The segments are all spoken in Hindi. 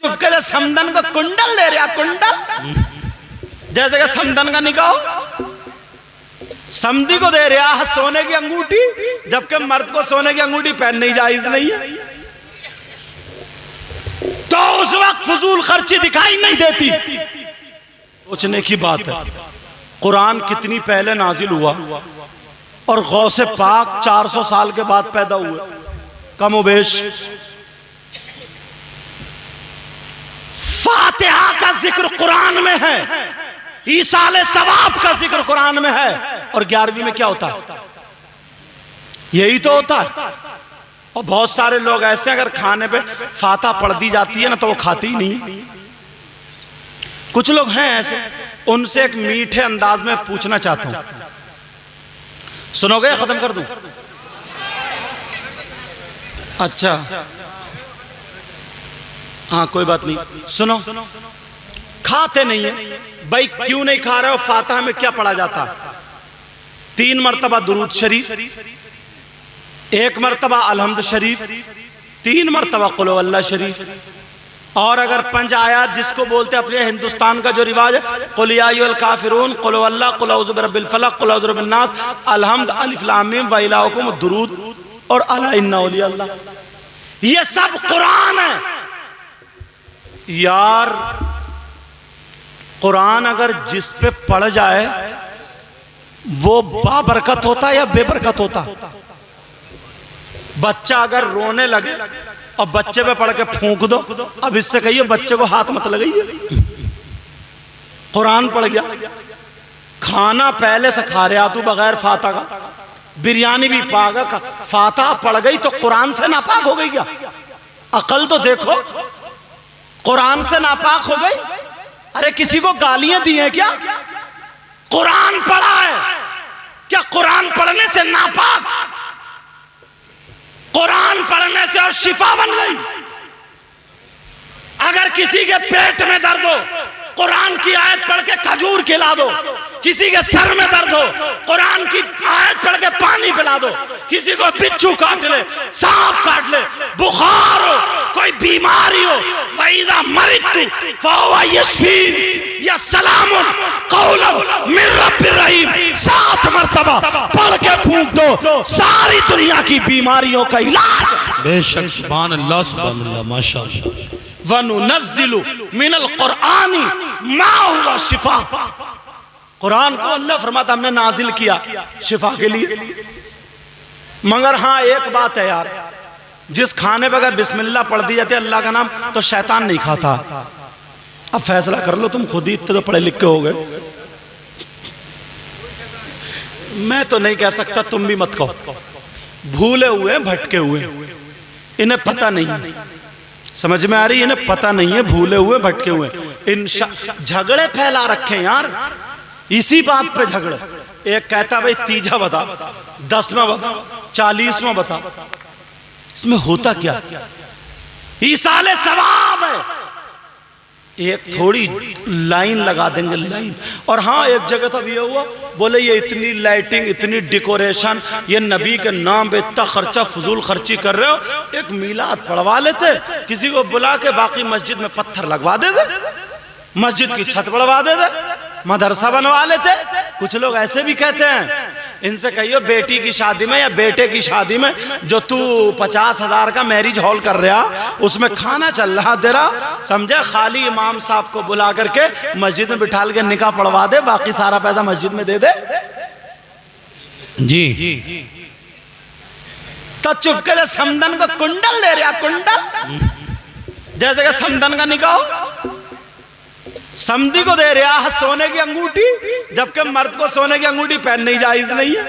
चुपके से समदन को कुंडल दे रहा, कुंडल जैसे कि समदन का निकाह हो। समधी को दे रहा है सोने की अंगूठी, जबकि मर्द को सोने की अंगूठी पहननी जायज नहीं है। तो उस वक्त फजूल खर्ची दिखाई नहीं देती। सोचने की बात है, कुरान कितनी पहले नाजिल हुआ और गौसे पाक 400 साल के बाद पैदा हुए, कमोबेश। फातिहा का जिक्र कुरान में है, ईसाले सवाब का जिक्र कुरान में है, और 11वीं में क्या होता है? यही तो होता है। और बहुत सारे लोग ऐसे अगर खाने पे फातिहा पढ़ दी जाती है ना तो वो खाते ही नहीं। कुछ लोग हैं ऐसे, उनसे एक मीठे अंदाज में पूछना चाहता हूं, सुनोगे? खत्म कर दूं? अच्छा हाँ कोई बात नहीं, सुनो। खाते नहीं है भाई, क्यों नहीं खा रहे हो? फातिहा में क्या पढ़ा जाता है? 3 मरतबा दुरूद शरीफ, 1 मरतबा अलहम्द शरीफ, 3 मरतबा कुल हुवल्लाह शरीफ, और अगर 5 आयात जिसको बोलते हैं अपने हिंदुस्तान का जो रिवाज है, कुल या अय्युहल काफिरून, कुल हुवल्लाह, कुल औज़ु बिरब्बिल फलक, कुल औज़ु बिरब्बिन नास, अलहम्द, अलिफ लाम मीम, व इलाहुकुम दुरूद और अला इन्ना औलिया अल्लाह। ये सब कुरान है यार। कुरान अगर जिस पे पढ़ जाए वो बाबरकत होता है या बेबरकत होता? बच्चा अगर रोने लगे और बच्चे पे पढ़ के फूंक दो, अब इससे कहिए बच्चे को हाथ मत लगाइए, कुरान पढ़ गया। खाना पहले से खा रहा तू बगैर फातिहा का, बिरयानी भी पागा, फातिहा पढ़ गई तो कुरान से नापाक हो गई क्या? अकल तो देखो, कुरान से नापाक हो गई? अरे किसी को गालियां दी हैं क्या? कुरान पढ़ा है क्या? कुरान पढ़ने से नापाक? कुरान पढ़ने से और शिफा बन गई। अगर किसी के पेट में दर्द हो, कुरान की आयत पढ़ के खजूर खिला दो। किसी के सर में दर्द हो, कुरान की आयत पढ़ के पानी पिला दो। किसी को बिच्छू काट ले, सांप काट ले, बुखार हो, कोई बीमारी हो, वइज़ा मरितु फहुवा यशफीन या सलामुन कौलन मिन रब्बिर रहीम 7 मरतबा पढ़ के फूंक दो, सारी दुनिया की बीमारियों का इलाज। बेशक, सुभान अल्लाह, सुभान अल्लाह, माशाअल्लाह। वनुनज़्ज़िलु मिनल कुरआनी मा हुवा शिफा। कुरान को अल्लाह फरमाता हमने नाजिल किया शिफा के लिए। मगर हाँ एक बात है यार, जिस खाने पर अगर बिस्मिल्लाह पढ़ दी जाती है अल्लाह का नाम, तो शैतान नहीं खाता। अब फैसला कर लो तुम खुद ही, इतने तो पढ़े लिखे हो गए। मैं तो नहीं कह सकता, तुम भी मत कहो। भूले हुए भटके हुए, इन्हें पता नहीं है, समझ में आ रही है? इन्हें पता नहीं है, भूले हुए भटके हुए। इन झगड़े फैला रखे यार, इसी बात पे झगड़े। एक कहता भाई तीजा बता, 10वां बता, 40वां बता। इसमें होता क्या? ईसाले सवाब है। एक थोड़ी लाइन लगा देंगे, लाइन। और हाँ एक जगह तो ये हुआ, बोले ये इतनी लाइटिंग, इतनी डेकोरेशन, ये नबी के नाम पे इतना खर्चा, फजूल खर्ची कर रहे हो। एक मीलाद पढ़वा लेते, किसी को बुला के बाकी मस्जिद में पत्थर लगवा देते, मस्जिद की छत बढ़वा देते, मदरसा बनवा लेते। कुछ लोग ऐसे भी कहते हैं, इनसे कहियो बेटी की शादी में या बेटे की शादी में जो तू 50,000 का मैरिज हॉल कर रहा, उसमें खाना चल रहा तेरा, समझे? खाली इमाम साहब को बुला करके मस्जिद में बिठा के निकाह पढ़वा दे, बाकी सारा पैसा मस्जिद में दे दे जी। तो चुपके से समदन को कुंडल दे रहा, कुंडल जैसे कि समदन का निकाह हो। समधी को दे रहा है सोने की अंगूठी, जबकि मर्द को सोने की अंगूठी पहननी जायज नहीं है।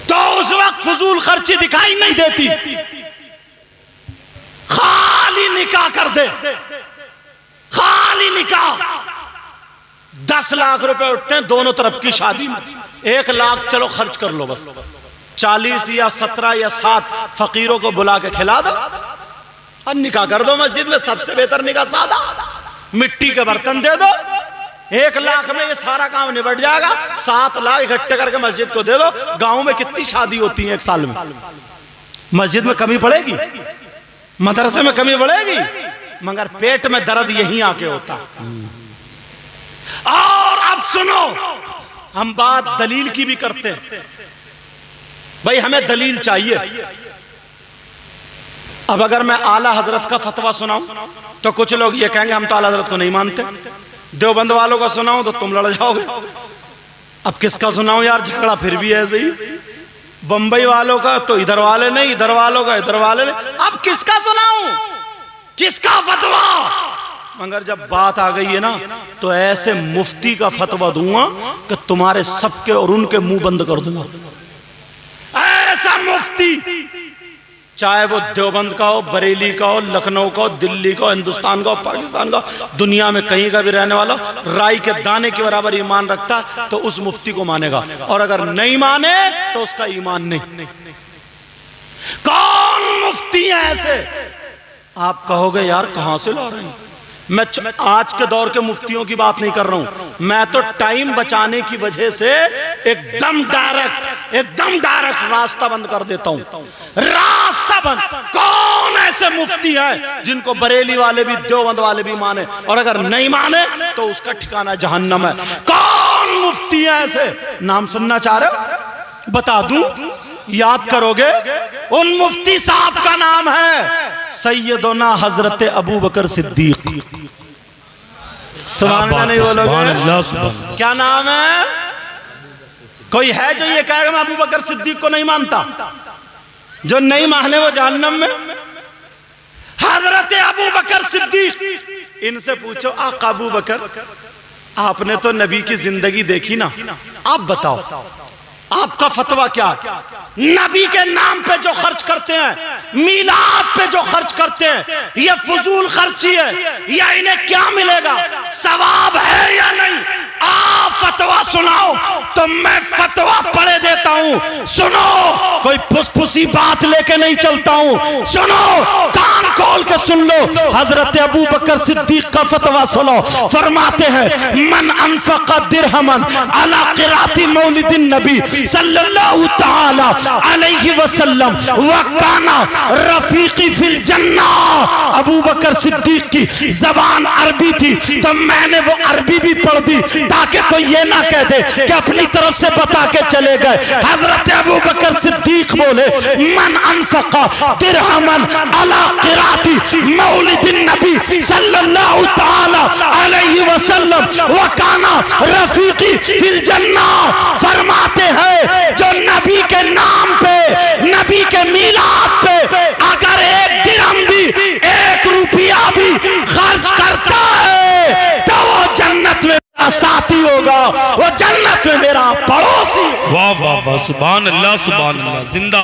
तो उस वक्त फजूल खर्ची दिखाई नहीं देती, खाली निकाह कर दे, खाली निकाह। 10 लाख रुपए उठते हैं दोनों तरफ की शादी में, 1 लाख चलो खर्च कर लो, बस 40 या 17 या 7 फकीरों को बुला के खिला दो और निकाह कर दो मस्जिद में। सबसे बेहतर निकाह सादा, मिट्टी के बर्तन दे दो, 1 लाख में ये सारा काम निबट जाएगा। 7 लाख इकट्ठे करके मस्जिद को दे दो। गांव में कितनी शादी होती है एक साल में, मस्जिद में कमी पड़ेगी? मदरसे में कमी बढ़ेगी, मगर पेट में दर्द यहीं आके होता। और अब सुनो, हम बात दलील की भी करते हैं। भाई हमें दलील चाहिए। अब अगर मैं आला हजरत का फतवा सुनाऊं तो कुछ लोग ये कहेंगे हम तो आला हजरत को नहीं मानते। देवबंद वालों का सुनाऊं तो तुम लड़ जाओगे। अब किसका सुनाऊं यार, झगड़ा फिर भी ऐसे ही। बंबई वालों का तो इधर वाले नहीं, इधर वालों का इधर वाले नहीं। अब किसका सुनाऊं, किसका फतवा? मगर जब बात आ गई है ना, तो ऐसे मुफ्ती का फतवा दूंगा कि तुम्हारे सबके और उनके मुंह बंद कर दूंगा। ऐसा मुफ्ती, चाहे वो देवबंद का हो, बरेली का हो, लखनऊ का हो, दिल्ली का हो, हिंदुस्तान का हो, पाकिस्तान का, दुनिया में कहीं का भी रहने वाला, राई के दाने के बराबर ईमान रखता तो उस मुफ्ती को मानेगा, और अगर नहीं माने तो उसका ईमान नहीं। कौन मुफ्ती है ऐसे? आप कहोगे यार कहां से ला रहे हैं? मैं आज के दौर के मुफ्तियों की बात नहीं कर रहा हूं, मैं तो टाइम बचाने की वजह से एकदम डायरेक्ट रास्ता बंद कर देता हूं। रास्ता बंद। कौन ऐसे मुफ्ती है जिनको बरेली वाले भी, देवबंद वाले भी माने, और अगर नहीं माने तो उसका ठिकाना जहन्नम है? कौन मुफ्ती है ऐसे? नाम सुनना चाह रहे हो? बता दूं, याद करोगे? उन मुफ्ती साहब का नाम है सैयदना हजरत अबू बकर सिद्दीक। सुभान अल्लाह नहीं बोलोगे? क्या नाम है? कोई है जो ये कहेगा मैं अबू बकर सिद्दीक को नहीं मानता? जो नहीं माने वो जहन्नम में। हजरत अबू बकर सिद्दीक, इनसे पूछो आका अबू बकर, आपने तो नबी की जिंदगी देखी ना, आप बताओ आपका फतवा क्या? नबी के नाम पे जो खर्च करते हैं, मीलाद पे जो खर्च करते हैं, ये फजूल खर्ची है या इन्हें क्या मिलेगा? सवाब है या नहीं? आप फतवा सुनाओ तो मैं फतवा पढ़े देता हूं। सुनो, कोई फुसफुसी बात लेके नहीं चलता हूं। सुनो, कान खोल के सुन लो। हजरत अबू बकर सिद्दीक का फतवा सुनो। फरमाते हैं मन अनफक़ दिरहमन अला क़िराती मौलिदिन नबी सल्लल्लाहु तआला अलैहि वसल्लम व काना रफीकी फिल जन्ना। अबू बकर सिद्दीक की जबान अरबी थी तो मैंने वो अरबी भी पढ़ दी ताकि कोई ये ना कह दे कि अपनी तरफ से बता के चले गए। हजरत अबू बकर सिद्दीक बोले मन अनफक़ दिरहमन अला क़िराती मौलिदिन नबी सल्लल्लाहु तआला अलैहि वसल्लम व काना रफीकी फिल जन्ना। फरमाते हैं जो नबी के नाम पे, नबी के मीलाद पे अगर एक दिरहम भी, एक रुपया भी खर्च करता है तो वो जन्नत में मेरा साथी होगा, वो जन्नत में मेरा पड़ोसी। वाह वाह वाह, सुभान अल्लाह जिंदा।